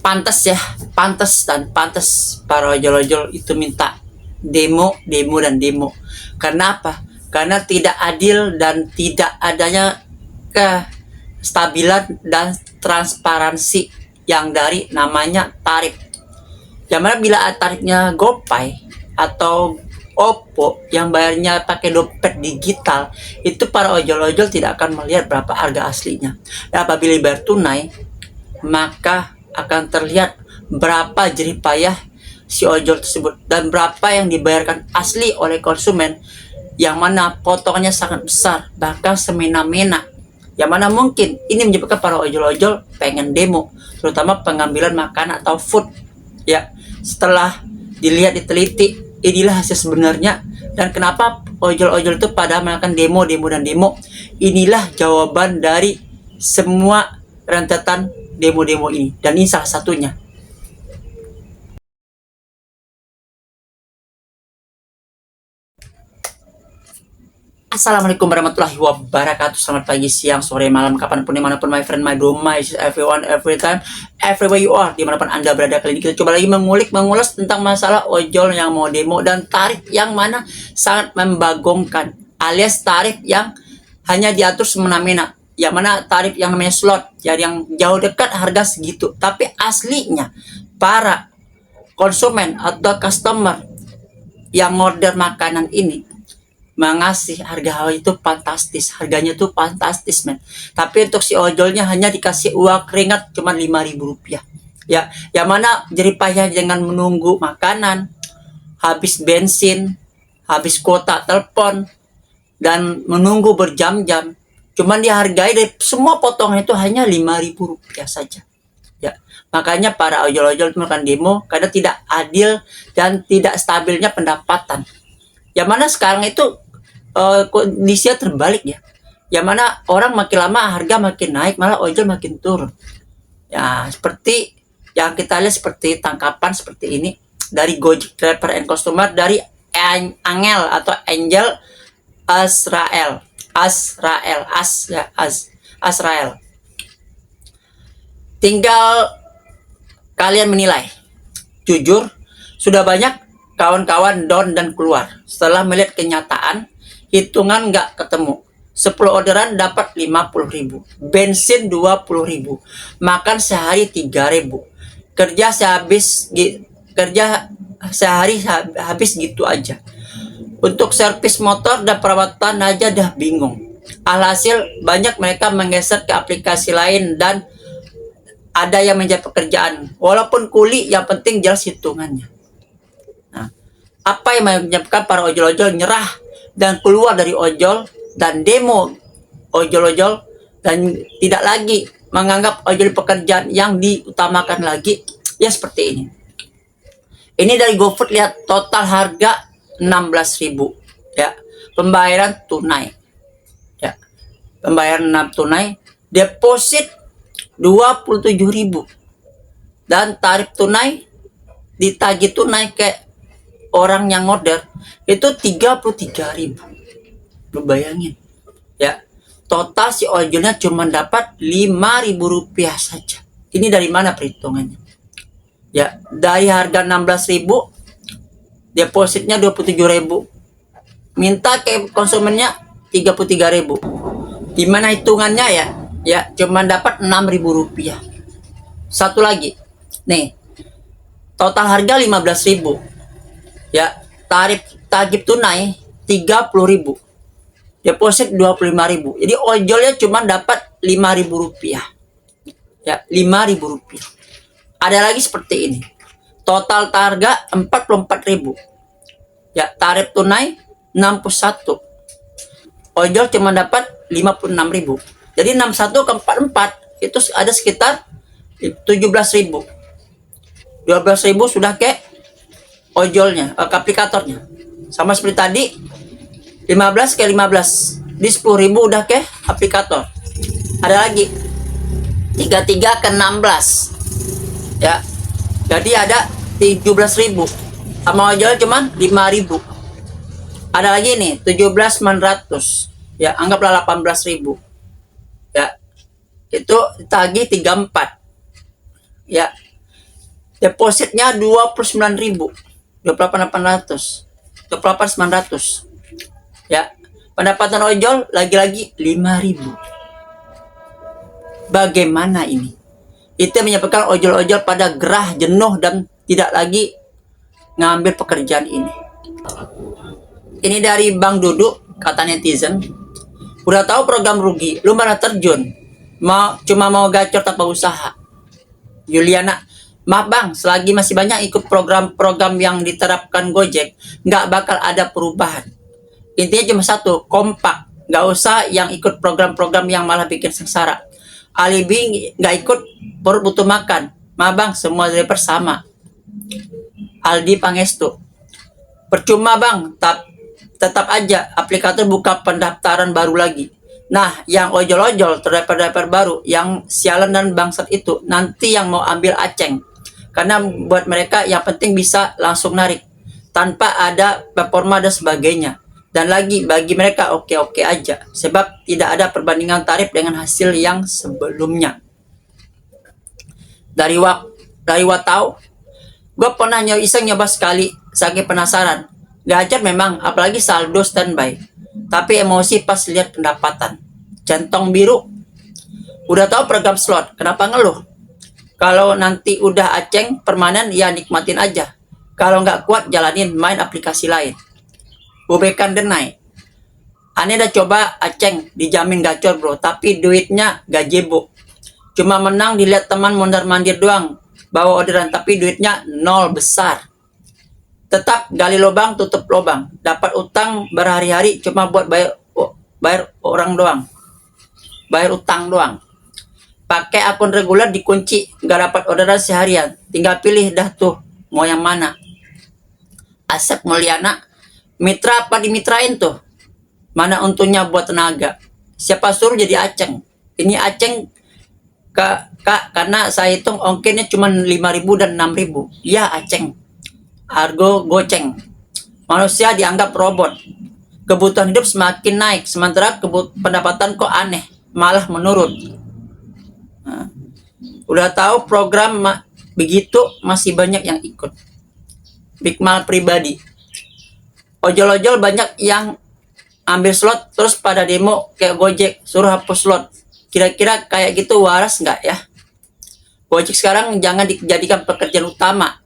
pantas ya, pantas para ojol-ojol itu minta demo dan demo. Karena apa? Karena tidak adil dan tidak adanya kestabilan dan transparansi yang dari namanya tarif. Yang mana bila tarifnya GoPay atau Oppo yang bayarnya pakai dompet digital, itu para ojol-ojol tidak akan melihat berapa harga aslinya. Dan apabila bayar tunai, maka akan terlihat berapa jerih payah si ojol tersebut dan berapa yang dibayarkan asli oleh konsumen, yang mana potongannya sangat besar, bahkan semena-mena. Yang mana mungkin ini menyebabkan para ojol-ojol pengen demo, terutama pengambilan makanan atau food. Ya, setelah dilihat diteliti, inilah hasil sebenarnya. Dan kenapa ojol-ojol itu pada melakukan demo. Inilah jawaban dari semua rentetan demo ini, dan ini salah satunya. Assalamualaikum warahmatullahi wabarakatuh. Selamat pagi, siang, sore, malam, kapanpun, dimanapun, my friend, my bro, my everyone, every time, everywhere you are, dimanapun anda berada. Kali ini kita coba lagi mengulas tentang masalah ojol yang mau demo dan tarif yang mana sangat membagongkan, alias tarif yang hanya diatur semena-mena. Yang mana tarif yang namanya slot, ya, yang jauh dekat harga segitu, tapi aslinya para konsumen atau customer yang order makanan ini mengasih harga itu fantastis, harganya tuh fantastis, men. Tapi untuk si ojolnya hanya dikasih uang keringat cuma 5.000 rupiah. Ya, yang mana jerih payah dengan menunggu makanan, habis bensin, habis kuota telepon, dan menunggu berjam-jam. Cuman dihargai dari semua potongan itu hanya 5.000 rupiah saja. Ya, makanya para ojol-ojol melakukan demo karena tidak adil dan tidak stabilnya pendapatan. Yang mana sekarang itu kondisinya terbalik ya. Yang mana orang makin lama harga makin naik, malah ojol makin turun. Ya, seperti yang kita lihat seperti tangkapan seperti ini dari Gojek Driver and Customer dari Angel atau Angel Azrael. Tinggal kalian menilai. Jujur, sudah banyak kawan-kawan down dan keluar setelah melihat kenyataan. Hitungan nggak ketemu. 10 orderan dapat 50.000, bensin 20.000, makan sehari 3.000, kerja sehari habis gitu aja. Untuk servis motor dan perawatan aja dah bingung. Alhasil banyak mereka menggeser ke aplikasi lain dan ada yang menjadi pekerjaan. Walaupun kuli, yang penting jelas hitungannya. Nah, apa yang menyebabkan para ojol-ojol nyerah dan keluar dari ojol dan demo ojol-ojol dan tidak lagi menganggap ojol pekerjaan yang diutamakan lagi? Ya seperti ini. Ini dari GoFood, lihat total harga 16.000 ya. Pembayaran tunai. Ya. Pembayaran tunai, deposit 27.000 dan tarif tunai ditagih tunai ke orang yang order itu 33.000. Lu bayangin ya, total si ojolnya cuma dapat 5.000 rupiah saja. Ini dari mana perhitungannya? Ya, dari harga 16.000, depositnya 27.000, minta ke konsumennya 33.000. Gimana hitungannya ya? Ya, cuma dapat 6.000 rupiah. Satu lagi nih, total harga 15.000 ya, tarif tagih tunai 30.000, deposit 25.000. Jadi ojolnya cuma dapat 5.000 rupiah ya, 5.000 rupiah. Ada lagi seperti ini, total harga 44.000 ya, tarif tunai 61, ojol cuma dapat 56.000. Jadi 61 ke 44 itu ada sekitar 17.000. 12.000 sudah ke ojolnya, ke aplikatornya. Sama seperti tadi, 15 ke 15, di 10.000 udah ke aplikator. Ada lagi 33 ke 16 ya, jadi ada 17.000, sama ojol cuman 5.000. Ada lagi nih 17.900 ya, anggaplah 18.000 ya, itu tagih 34 ya, Depositnya 29.000, 28.800, 28.900. Ya, pendapatan ojol lagi-lagi 5.000. Bagaimana ini? Itu menyebabkan ojol-ojol pada gerah, jenuh, dan tidak lagi ngambil pekerjaan ini. Ini dari Bang Duduk, kata netizen. Udah tahu program rugi, lu malah terjun. Cuma mau gacor tanpa usaha. Yuliana, maaf bang, selagi masih banyak ikut program-program yang diterapkan Gojek, nggak bakal ada perubahan. Intinya cuma satu, kompak. Nggak usah yang ikut program-program yang malah bikin sengsara. Alibi nggak ikut, perut butuh makan. Maaf bang, semua driver sama. Aldi Pangestu. Percuma bang, tetap aja aplikator buka pendaftaran baru lagi. Nah, yang ojol-ojol, driver-driver baru, yang sialan dan bangsat itu, nanti yang mau ambil aceng. Karena buat mereka yang penting bisa langsung narik, tanpa ada performa dan sebagainya. Dan lagi, bagi mereka oke-oke aja, sebab tidak ada perbandingan tarif dengan hasil yang sebelumnya. Dari Watau, gue pernah iseng nyoba sekali, saking penasaran. Gacor memang, apalagi saldo standby. Tapi emosi pas lihat pendapatan. Centong biru. Udah tahu program slot, kenapa ngeluh? Kalau nanti udah aceng permanen, ya nikmatin aja. Kalau nggak kuat, jalanin main aplikasi lain. Bubekan denai. Aneh udah coba aceng, dijamin gacor bro, tapi duitnya gajebo. Cuma menang dilihat teman mondar-mandir doang, bawa orderan, tapi duitnya nol besar. Tetap gali lubang, tutup lubang. Dapat utang berhari-hari cuma buat bayar orang doang. Bayar utang doang. Pakai akun reguler dikunci, nggak dapat orderan seharian. Tinggal pilih dah tuh, mau yang mana. Asep Mulyana, mitra apa dimitrain tuh? Mana untungnya buat tenaga? Siapa suruh jadi aceng? Ini aceng kak, karena saya hitung ongkirnya cuma 5.000 dan 6.000. Ya aceng. Argo goceng. Manusia dianggap robot. Kebutuhan hidup semakin naik, sementara pendapatan kok aneh, malah menurun. Nah, udah tahu program begitu masih banyak yang ikut. Bigmal pribadi. Ojol-ojol banyak yang ambil slot terus pada demo kayak Gojek, suruh hapus slot. Kira-kira kayak gitu waras nggak ya? Gojek sekarang jangan dijadikan pekerjaan utama,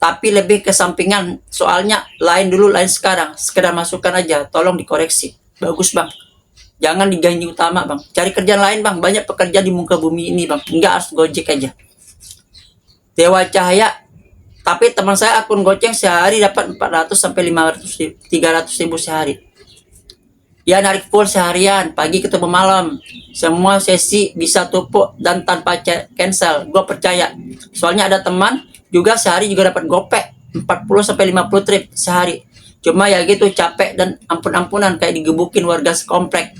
tapi lebih ke sampingan. Soalnya lain dulu, lain sekarang. Sekedar masukan aja, tolong dikoreksi. Bagus bang, jangan diganti utama bang. Cari kerjaan lain bang, banyak pekerjaan di muka bumi ini bang. Enggak harus Gojek aja. Dewa Cahaya, tapi teman saya akun goceng sehari dapat 400 sampai 500 300 ribu sehari. Ya narik full seharian, pagi ketemu malam. Semua sesi bisa tumpuk dan tanpa cancel. Gue percaya. Soalnya ada teman juga sehari juga dapat gopek 40 sampai 50 trip sehari. Cuma ya gitu capek dan ampun-ampunan kayak digebukin warga sekomplek.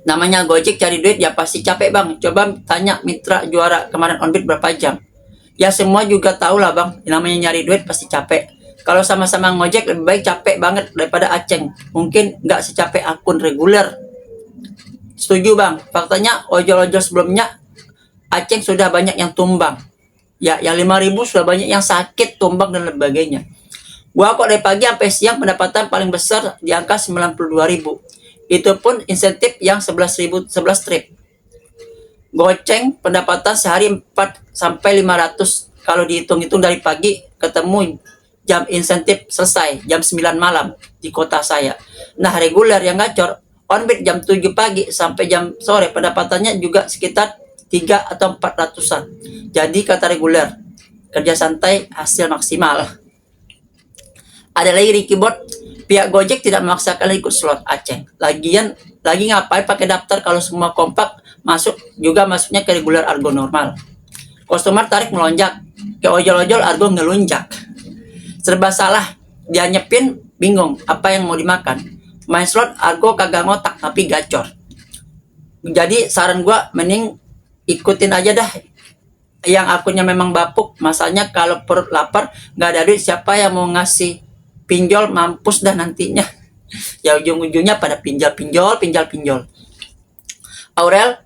Namanya Gojek cari duit ya pasti capek bang. Coba tanya mitra juara kemarin onbit berapa jam. Ya semua juga tahu lah bang, namanya nyari duit pasti capek. Kalau sama-sama ngojek lebih baik capek banget daripada aceng. Mungkin nggak secapek akun reguler. Setuju bang, faktanya ojol-ojol sebelumnya aceng sudah banyak yang tumbang. Ya, yang 5.000 sudah banyak yang sakit, tumbang dan sebagainya. Gua kok dari pagi sampai siang pendapatan paling besar di angka 92.000. Itu pun insentif yang 11.000 11 trip. Goceng pendapatan sehari 4 sampai 500 kalau dihitung-hitung dari pagi ketemu jam insentif selesai jam 9 malam di kota saya. Nah, reguler yang gacor onbit jam 7 pagi sampai jam sore pendapatannya juga sekitar 3 atau 400-an. Jadi kata reguler, kerja santai hasil maksimal. Ada lagi Ricky Bot, pihak Gojek tidak memaksakan ikut slot aceng. Lagian lagi ngapain pakai daftar kalau semua kompak masuk juga masuknya ke reguler argo normal. Customer tarik melonjak, ke ojol-ojol argo ngelunjak. Serba salah, dia nyepin bingung apa yang mau dimakan. Main slot argo kagak ngotak tapi gacor. Jadi saran gua mending ikutin aja dah yang akunnya memang bapuk. Masanya kalau perut lapar nggak ada duit, siapa yang mau ngasih pinjol? Mampus dah nantinya. Ya ujung-ujungnya pada pinjol. Aurel,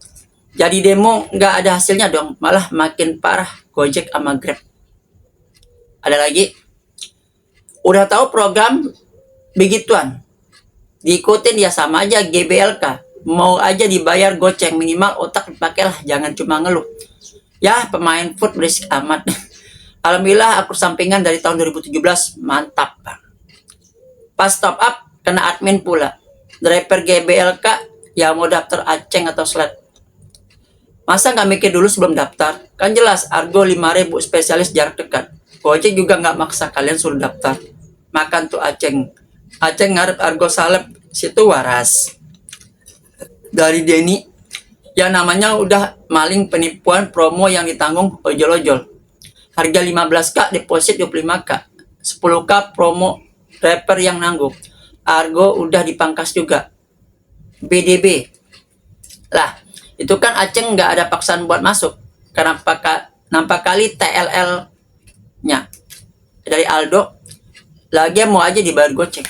Jadi demo nggak ada hasilnya dong, malah makin parah Gojek sama Grab. Ada lagi, udah tahu program begituan, diikutin ya sama aja GBLK. Mau aja dibayar goceng, minimal otak dipakailah, jangan cuma ngeluh. Ya, pemain food berisik amat. Alhamdulillah aku sampingan dari tahun 2017, mantap bang. Pas top up, kena admin pula. Driver GBLK yang mau daftar aceng atau sled. Masa nggak mikir dulu sebelum daftar? Kan jelas Argo 5.000 spesialis jarak dekat. Gojek juga nggak maksa kalian suruh daftar. Makan tuh aceng. Aceng ngarep Argo salep, situ waras. Dari Denny, yang namanya udah maling penipuan promo yang ditanggung ojol-ojol. Harga 15k, deposit 25k. 10k promo rapper yang nanggung. Argo udah dipangkas juga. BDB. Lah, itu kan Aceng nggak ada paksaan buat masuk. Karena nampak kali TLL-nya dari Aldo, lagi mau aja dibayar goceng.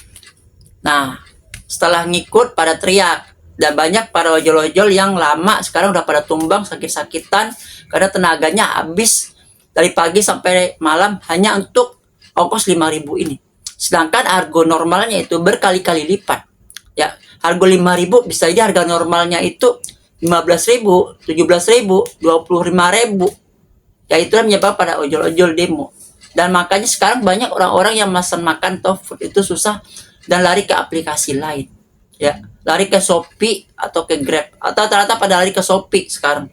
Nah, setelah ngikut pada teriak. Dan banyak para ojol-ojol yang lama sekarang udah pada tumbang sakit-sakitan karena tenaganya habis dari pagi sampai malam hanya untuk ongkos 5.000 ini. Sedangkan harga normalnya itu berkali-kali lipat. Ya, harga 5.000 bisa jadi harga normalnya itu 15.000, 17.000, 25.000. Ya itulah menyebabkan pada ojol-ojol demo. Dan makanya sekarang banyak orang-orang yang pesan makan GoFood itu susah dan lari ke aplikasi lain. Ya, lari ke Shopee atau ke Grab, atau ternyata pada lari ke Shopee sekarang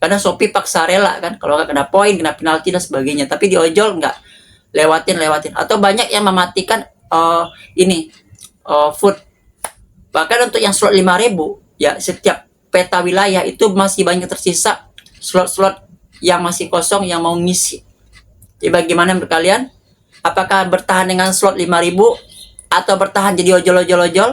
karena Shopee paksa rela kan, kalau nggak kena poin, kena penalti dan sebagainya. Tapi di ojol nggak, lewatin. Atau banyak yang mematikan food. Bahkan untuk yang slot 5.000, ya setiap peta wilayah itu masih banyak tersisa slot-slot yang masih kosong yang mau ngisi. Jadi bagaimana menurut kalian? Apakah bertahan dengan slot 5.000 atau bertahan jadi ojol-ojol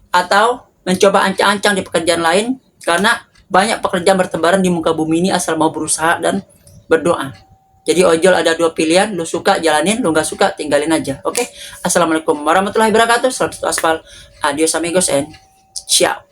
atau mencoba ancang-ancang di pekerjaan lain? Karena banyak pekerjaan bertebaran di muka bumi ini asal mau berusaha dan berdoa. Jadi ojol ada dua pilihan, lu suka jalanin, lu nggak suka tinggalin aja. Oke? Assalamualaikum warahmatullahi wabarakatuh. Selamat aspal. Adios amigos and ciao.